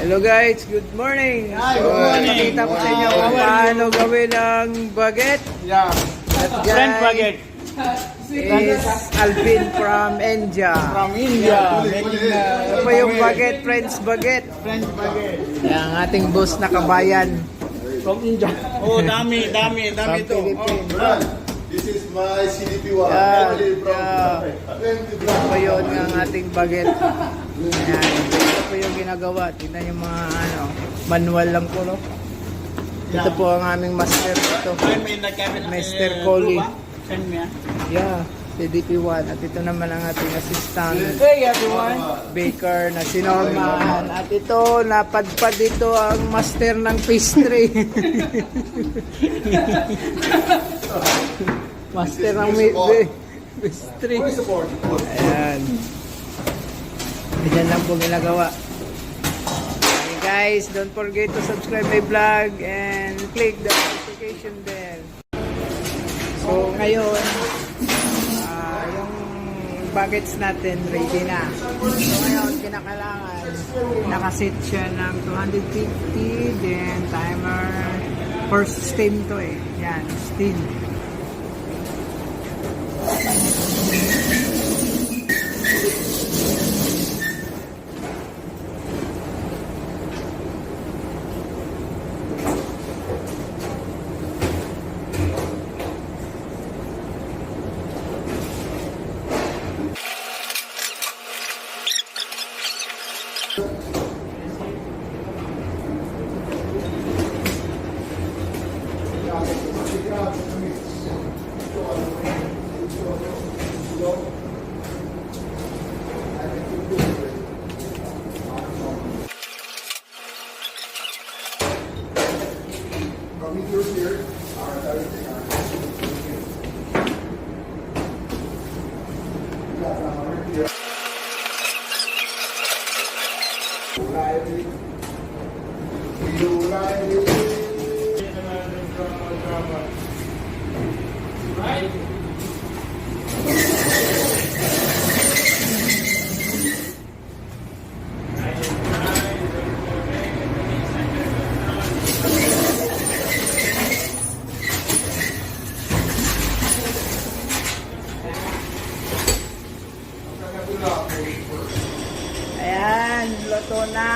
Hello guys, good morning. Hi, good morning. Nakita ko sa inyo kung paano gawin ang baget. Yeah. At French guys, baguette is Alvin from India. from India. Making Ito po yung baget, French baget. French baguette Ang ating boss na kabayan. from India. Oh, dami From ito. Philippines. This is my CDP1. Yeah, Family from yeah. Family Ito po yun ang ating baget. Ayan. Ito po yung ginagawa. Tignan yung mga manual lang po, no? Ito po ang aming master ito. I'm in the cabinet. Mr. Coley. Send me. Yeah, CDP1. At ito naman ang ating assistant Hey everyone. baker na si Norman. At ito, napadpad dito ang master ng pastry. Master ng pastry. support. Ayan. Ganyan lang po ginagawa. Okay guys, don't forget to subscribe my vlog and click the notification bell. So ngayon, yung buckets natin ready na. So ngayon, kinakailangan nakaset siya ng 250, then timer, first steam to eh. Yan, steam. Coming through here. Ayan, luto na.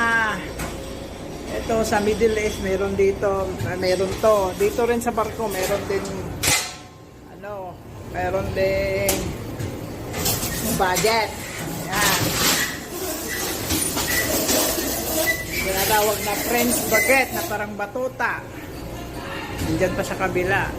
Ito sa Middle East, meron dito, meron to. Dito rin sa barko, meron din, meron din budget. Ayan. Tinatawag na French baguette na parang batuta. Diyan pa sa kabila.